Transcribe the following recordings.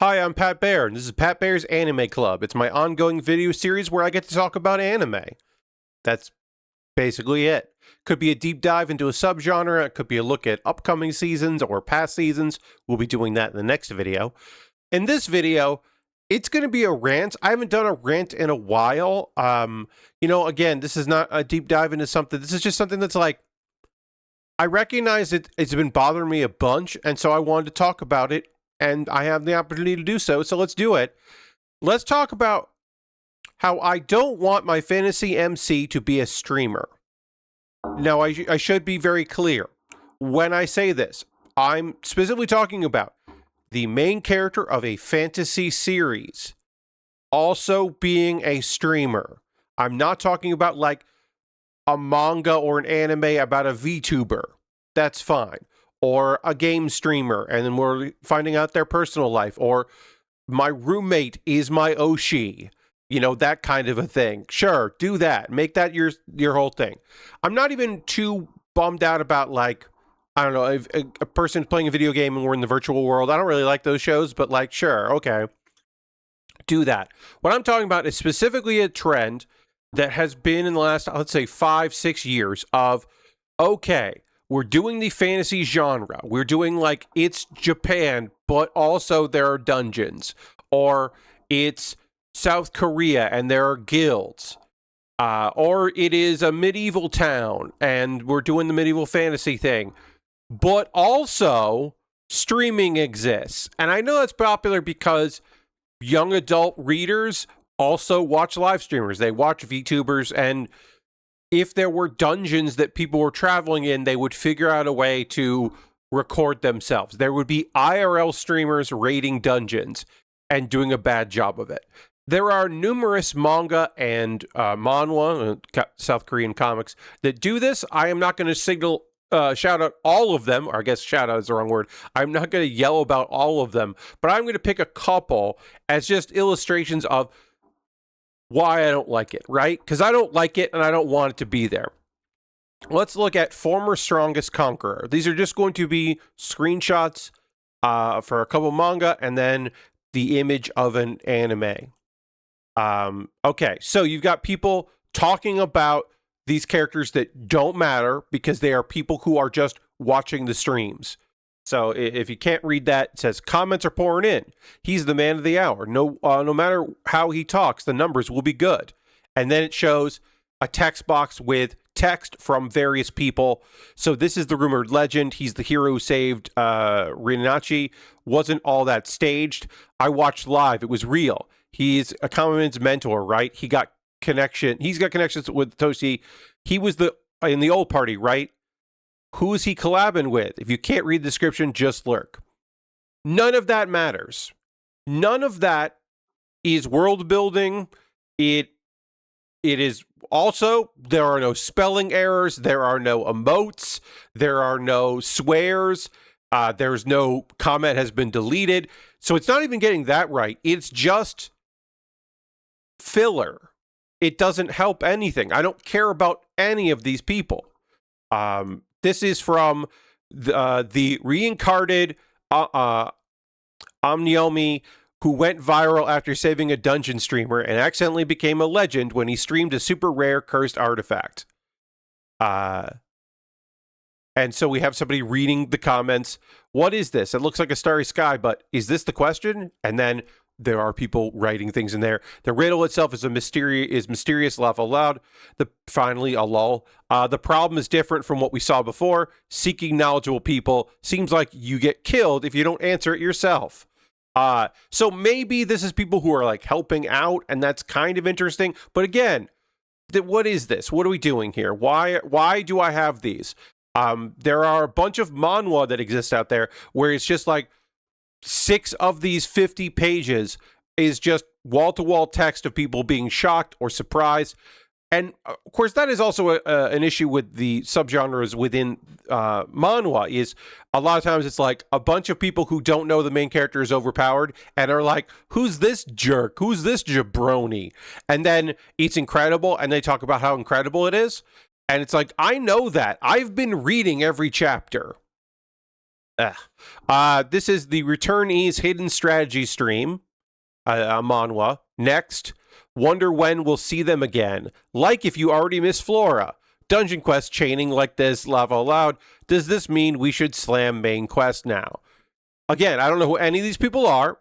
Hi, I'm Pat Baer, and this is Pat Baer's Anime Club. It's my ongoing video series where I get to talk about anime. That's basically it. Could be a deep dive into a subgenre, it could be a look at upcoming seasons or past seasons. We'll be doing that in the next video. In this video, it's going to be a rant. I haven't done a rant in a while. Again, this is not a deep dive into something. This is just something that's like, I recognize it's been bothering me a bunch, and so I wanted to talk about it, and I have the opportunity to do so, so let's do it. Let's talk about how I don't want my fantasy MC to be a streamer. Now, I should be very clear. When I say this, I'm specifically talking about the main character of a fantasy series also being a streamer. I'm not talking about like a manga or an anime about a VTuber. That's fine. Or a game streamer, and then we're finding out their personal life. Or my roommate is my Oshi. That kind of a thing. Sure, do that. Make that your whole thing. I'm not even too bummed out about, like, I don't know, if a person's playing a video game and we're in the virtual world. I don't really like those shows, but like, sure, okay. Do that. What I'm talking about is specifically a trend that has been in the last, let's say, 5-6 years of, okay, we're doing the fantasy genre. We're doing like it's Japan, but also there are dungeons. Or it's South Korea and there are guilds. Or it is a medieval town and we're doing the medieval fantasy thing. But also streaming exists. And I know that's popular because young adult readers also watch live streamers. They watch VTubers, and if there were dungeons that people were traveling in, they would figure out a way to record themselves. There would be IRL streamers raiding dungeons and doing a bad job of it. There are numerous manga and manhwa, South Korean comics, that do this. I am not going to shout out all of them, or I guess shout out is the wrong word. I'm not going to yell about all of them, but I'm going to pick a couple as just illustrations of why I don't like it, right? Because I don't like it and I don't want it to be there. Let's look at Former Strongest Conqueror. These are just going to be screenshots for a couple manga and then the image of an anime. Okay, so you've got people talking about these characters that don't matter because they are people who are just watching the streams. So if you can't read that, it says comments are pouring in. He's the man of the hour. No matter how he talks, the numbers will be good. And then it shows a text box with text from various people. So this is the rumored legend. He's the hero who saved Rinachi. Wasn't all that staged. I watched live. It was real. He's a Kamamin's mentor, right? He's got connections with Toshi. He was in the old party, right? Who is he collabing with? If you can't read the description, just lurk. None of that matters. None of that is world building. It is also, there are no spelling errors. There are no emotes. There are no swears. There's no comment has been deleted. So it's not even getting that right. It's just filler. It doesn't help anything. I don't care about any of these people. This is from the reincarnated Omniomi, who went viral after saving a dungeon streamer and accidentally became a legend when he streamed a super rare cursed artifact. And so we have somebody reading the comments. What is this? It looks like a starry sky, but is this the question? And then there are people writing things in there. The riddle itself is mysterious, laugh aloud. Finally, a lull. The problem is different from what we saw before. Seeking knowledgeable people seems like you get killed if you don't answer it yourself. So maybe this is people who are like helping out, and that's kind of interesting. But again, what is this? What are we doing here? Why do I have these? There are a bunch of manhwa that exist out there where it's just like 6 of these 50 pages is just wall-to-wall text of people being shocked or surprised. And of course, that is also an issue with the subgenres within manhwa. Is a lot of times it's like a bunch of people who don't know the main character is overpowered and are like, who's this jerk? Who's this jabroni? And then it's incredible, and they talk about how incredible it is. And it's like, I know that. I've been reading every chapter. This is the Returnees Hidden Strategy stream, manhwa. Next, wonder when we'll see them again. Like if you already miss Flora. Dungeon quest chaining like this, laugh out loud. Does this mean we should slam main quest now? Again, I don't know who any of these people are.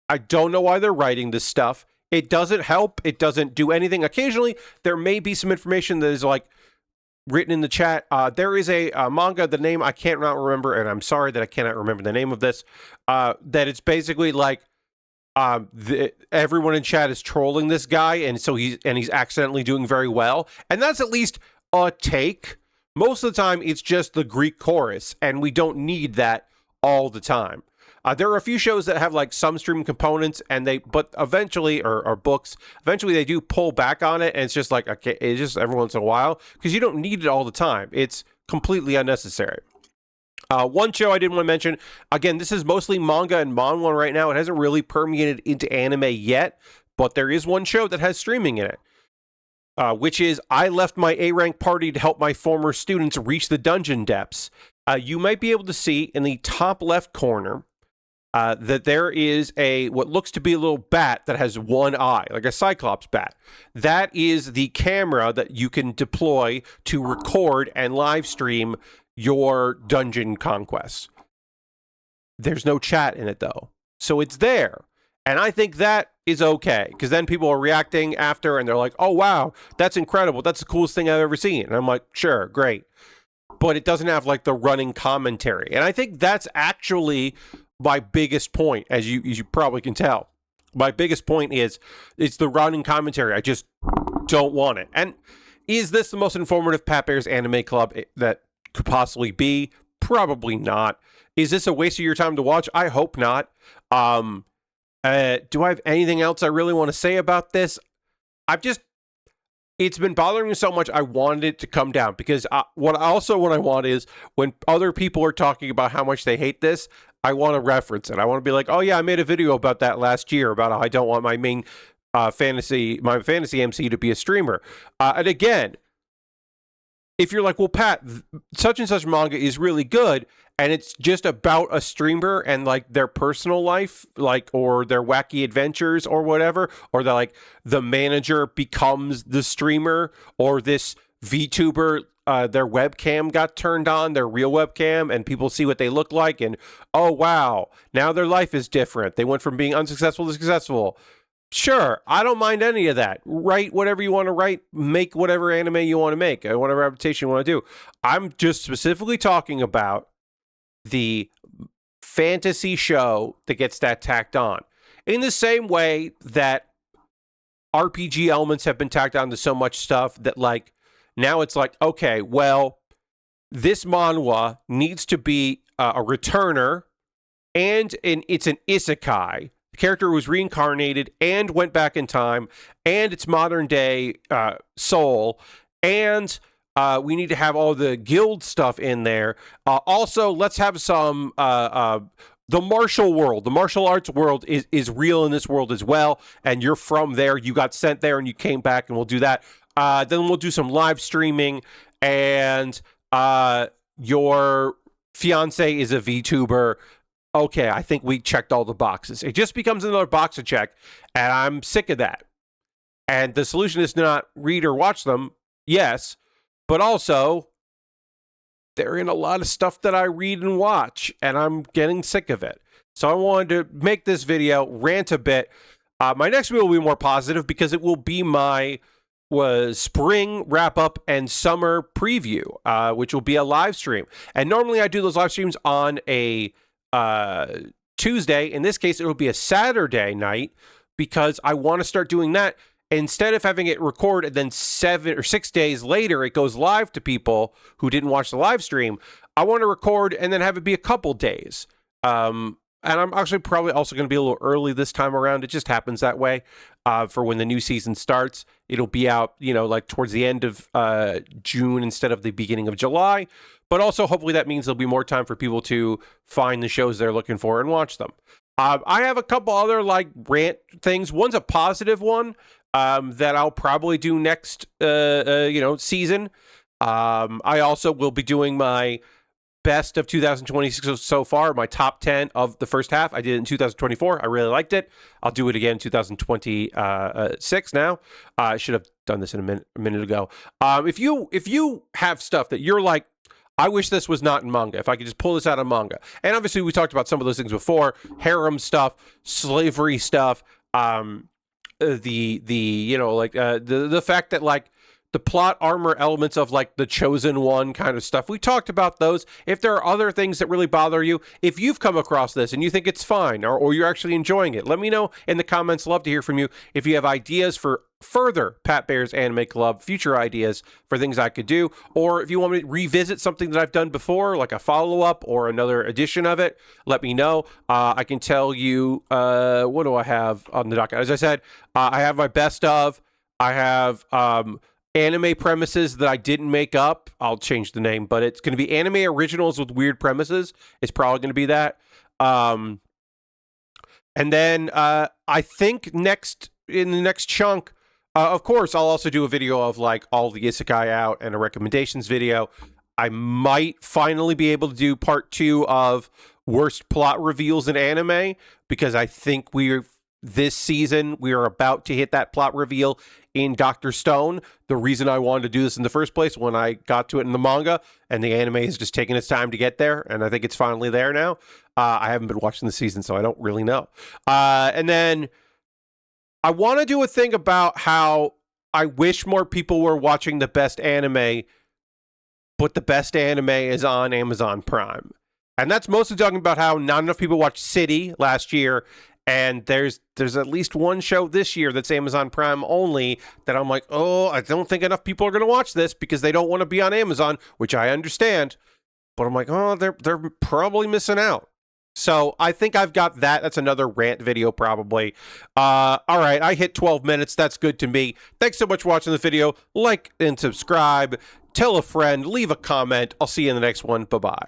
I don't know why they're writing this stuff. It doesn't help. It doesn't do anything. Occasionally, there may be some information that is like written in the chat. There is a manga, the name I can't remember, and I'm sorry that I cannot remember the name of this, that it's basically like everyone in chat is trolling this guy, and so he's accidentally doing very well. And that's at least a take. Most of the time, it's just the Greek chorus, and we don't need that all the time. There are a few shows that have like some stream components, but eventually, or books, eventually they do pull back on it, and it's just like, okay, it's just every once in a while, because you don't need it all the time. It's completely unnecessary. One show I didn't want to mention, again, this is mostly manga and manhwa right now. It hasn't really permeated into anime yet, but there is one show that has streaming in it, which is I left my A-rank party to help my former students reach the dungeon depths. You might be able to see in the top left corner that there is what looks to be a little bat that has one eye, like a Cyclops bat. That is the camera that you can deploy to record and live stream your dungeon conquests. There's no chat in it, though. So it's there. And I think that is okay, because then people are reacting after, and they're like, oh, wow, that's incredible. That's the coolest thing I've ever seen. And I'm like, sure, great. But it doesn't have, like, the running commentary. And I think that's actually my biggest point, as you probably can tell. My biggest point is it's the running commentary. I just don't want it. And is this the most informative Pat Bear's Anime Club that could possibly be? Probably not. Is this a waste of your time to watch? I hope not. Do I have anything else I really want to say about this? It's been bothering me so much, I wanted it to come down, because what I want is when other people are talking about how much they hate this, I want to reference it. I want to be like, oh yeah, I made a video about that last year about how I don't want my main fantasy MC to be a streamer. And again, if you're like, well, Pat, such and such manga is really good, and it's just about a streamer and like their personal life, like, or their wacky adventures or whatever, or the manager becomes the streamer, or this VTuber, their webcam got turned on, their real webcam, and people see what they look like, and oh wow, now their life is different. They went from being unsuccessful to successful. Sure, I don't mind any of that. Write whatever you want to write, make whatever anime you want to make, whatever adaptation you want to do. I'm just specifically talking about the fantasy show that gets that tacked on. In the same way that RPG elements have been tacked on to so much stuff that, like, now it's like, okay, well, this manhwa needs to be a returner, and it's an isekai. The character was reincarnated and went back in time, and it's modern day soul, and we need to have all the guild stuff in there. Also, let's have some the martial world. The martial arts world is real in this world as well, and you're from there. You got sent there, and you came back, and we'll do that. Then we'll do some live streaming, and your fiance is a VTuber. Okay, I think we checked all the boxes. It just becomes another box to check, and I'm sick of that. And the solution is to not read or watch them, yes, but also they're in a lot of stuff that I read and watch, and I'm getting sick of it. So I wanted to make this video, rant a bit. My next video will be more positive because it will be my spring wrap up and summer preview, which will be a live stream. And normally I do those live streams on a Tuesday. In this case, it will be a Saturday night because I want to start doing that. Instead of having it record and then 7 or 6 days later it goes live to people who didn't watch the live stream, I want to record and then have it be a couple days. And I'm actually probably also going to be a little early this time around. It just happens that way. For when the new season starts, it'll be out, like towards the end of June instead of the beginning of July. But also, hopefully that means there'll be more time for people to find the shows they're looking for and watch them. I have a couple other rant things. One's a positive one that I'll probably do next season. I also will be doing my best of 2026 so far. My top 10 of the first half. I did it in 2024. I really liked it. I'll do it again in 2026 now. I should have done this in a minute ago. If you have stuff that you're like, I wish this was not in manga, if I could just pull this out of manga. And obviously we talked about some of those things before, harem stuff, slavery stuff, the fact that like the plot armor elements of like the chosen one kind of stuff. We talked about those. If there are other things that really bother you, if you've come across this and you think it's fine or you're actually enjoying it, let me know in the comments. Love to hear from you. If you have ideas for further Pat Baer's Anime Club, future ideas for things I could do, or if you want me to revisit something that I've done before, like a follow-up or another edition of it, let me know. I can tell you, what do I have on the docket? As I said, I have my best of. I have anime premises that I didn't make up. I'll change the name, but it's going to be anime originals with weird premises. It's probably going to be that. And then I think in the next chunk, of course, I'll also do a video of like all the isekai out and a recommendations video. I might finally be able to do part 2 of worst plot reveals in anime, because I think this season we are about to hit that plot reveal in Dr. Stone. The reason I wanted to do this in the first place, when I got to it in the manga, and the anime has just taken its time to get there, and I think it's finally there now. I haven't been watching the season, so I don't really know. And then I want to do a thing about how I wish more people were watching the best anime, but the best anime is on Amazon Prime. And that's mostly talking about how not enough people watched City last year, and there's at least one show this year that's Amazon Prime only that I'm like, oh, I don't think enough people are going to watch this because they don't want to be on Amazon, which I understand. But I'm like, oh, they're probably missing out. So I think I've got that. That's another rant video probably. All right, I hit 12 minutes. That's good to me. Thanks so much for watching the video. Like and subscribe. Tell a friend. Leave a comment. I'll see you in the next one. Bye-bye.